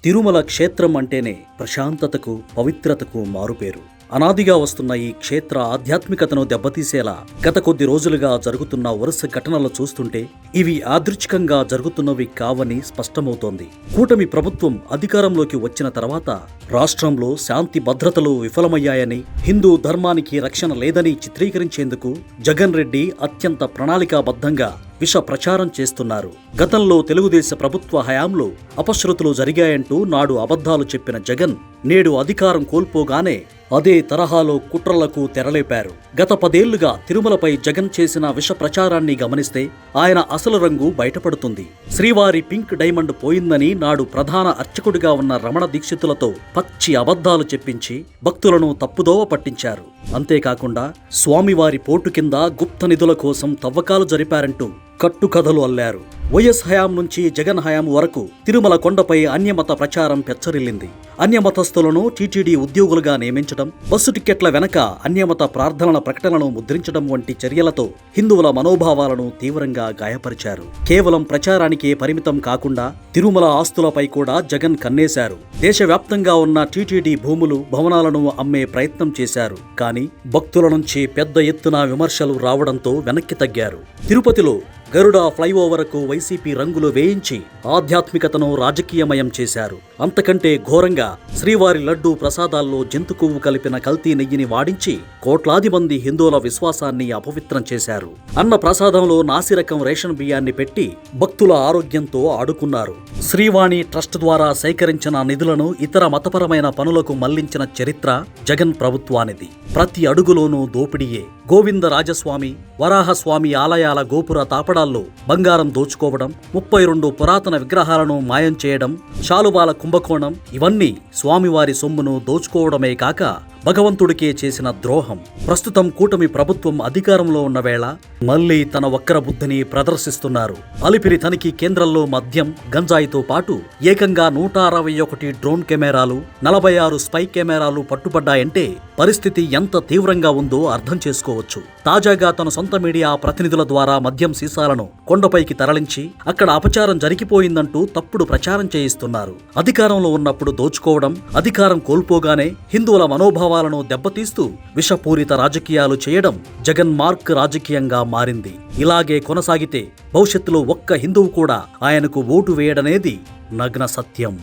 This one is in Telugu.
తిరుమల క్షేత్రం అంటేనే ప్రశాంతతకు, పవిత్రతకు మారుపేరు. అనాదిగా వస్తున్న ఈ క్షేత్ర ఆధ్యాత్మికతను దెబ్బతీసేలా గత కొద్ది రోజులుగా జరుగుతున్న వరుస ఘటనలు చూస్తుంటే ఇవి యాదృచ్ఛికంగా జరుగుతున్నవి కావని స్పష్టమవుతోంది. కూటమి ప్రభుత్వం అధికారంలోకి వచ్చిన తర్వాత రాష్ట్రంలో శాంతి భద్రతలు విఫలమయ్యాయని, హిందూ ధర్మానికి రక్షణ లేదని చిత్రీకరించేందుకు జగన్ రెడ్డి అత్యంత ప్రణాళికాబద్ధంగా విష ప్రచారం చేస్తున్నారు. గతంలో తెలుగుదేశ ప్రభుత్వ హయాంలో అపశృతులు జరిగాయంటూ నాడు అబద్ధాలు చెప్పిన జగన్ నేడు అధికారం కోల్పోగానే అదే తరహాలో కుట్రలకు తెరలేపారు. గత 10 ఏళ్లుగా తిరుమలపై జగన్ చేసిన విష ప్రచారాన్ని గమనిస్తే ఆయన అసలు రంగు బయటపడుతుంది. శ్రీవారి పింక్ డైమండ్ పోయిందని నాడు ప్రధాన అర్చకుడిగా ఉన్న రమణ దీక్షితులతో పచ్చి అబద్ధాలు చెప్పించి భక్తులను తప్పుదోవ పట్టించారు. అంతేకాకుండా స్వామివారి పోటు కింద గుప్త నిధుల కోసం తవ్వకాలు జరిపారంటూ కట్టుకథలు అల్లారు. వైఎస్ హయాం నుంచి జగన్ హయాం వరకు తిరుమల కొండపై అన్యమత ప్రచారం పెచ్చరిల్లింది. అన్యమతస్థులను టీటీడీ ఉద్యోగులుగా నియమించడం, బస్సు టిక్కెట్ల వెనక అన్యమత ప్రార్థనల ప్రకటనలను ముద్రించడం వంటి చర్యలతో హిందువుల మనోభావాలను తీవ్రంగా గాయపరిచారు. కేవలం ప్రచారానికే పరిమితం కాకుండా తిరుమల ఆస్తులపై కూడా జగన్ కన్నేశారు. దేశవ్యాప్తంగా ఉన్న టీటీడీ భూములు, భవనాలను అమ్మే ప్రయత్నం చేశారు. కానీ భక్తుల నుంచి పెద్ద ఎత్తున విమర్శలు రావడంతో వెనక్కి తగ్గారు. తిరుపతిలో గరుడ ఫ్లైఓవర్కు వైసీపీ రంగులు వేయించి ఆధ్యాత్మికతను రాజకీయమయం చేశారు. అంతకంటే ఘోరంగా శ్రీవారి లడ్డూ ప్రసాదాల్లో జంతు కొవ్వు కలిపిన కల్తీ నెయ్యిని వాడించి కోట్లాది మంది హిందువుల విశ్వాసాన్ని అపవిత్రం చేశారు. అన్న ప్రసాదంలో నాసిరకం రేషన్ బియ్యాన్ని పెట్టి భక్తుల ఆరోగ్యంతో ఆడుకున్నారు. శ్రీవాణి ట్రస్ట్ ద్వారా సేకరించిన నిధులను ఇతర మతపరమైన పనులకు మళ్లించిన చరిత్ర జగన్ ప్రభుత్వానిది. ప్రతి అడుగులోనూ దోపిడీయే. గోవిందరాజస్వామి, వరాహస్వామి ఆలయాల గోపుర తాపడాల్లో బంగారం దోచుకోవడం, 32 పురాతన విగ్రహాలను మాయం చేయడం, శాలువాల కుంభకోణం, ఇవన్నీ స్వామివారి సొమ్మును దోచుకోవడమే కాక భగవంతుడికే చేసిన ద్రోహం. ప్రస్తుతం కూటమి ప్రభుత్వం అధికారంలో ఉన్న వేళ మళ్లీ తన వక్ర బుద్ధిని ప్రదర్శిస్తున్నారు. అలిపిరి తనిఖీ కేంద్రంలో మద్యం, గంజాయితో పాటు ఏకంగా 161 డ్రోన్ కెమెరాలు, 46 స్పై కెమెరాలు పట్టుబడ్డాయంటే పరిస్థితి ఎంత తీవ్రంగా ఉందో అర్థం చేసుకోవచ్చు. తాజాగా తన సొంత మీడియా ప్రతినిధుల ద్వారా మద్యం సీసాలను కొండపైకి తరలించి అక్కడ అపచారం జరిగిపోయిందంటూ తప్పుడు ప్రచారం చేయిస్తున్నారు. అధికారంలో ఉన్నప్పుడు దోచుకోవడం, అధికారం కోల్పోగానే హిందువుల మనోభావాలను దెబ్బతీస్తూ విషపూరిత రాజకీయాలు చేయడం జగన్ మార్క్ రాజకీయంగా మారింది. ఇలాగే కొనసాగితే భవిష్యత్తులో ఒక్క హిందువు కూడా ఆయనకు ఓటు వేయడనేది నగ్న సత్యం.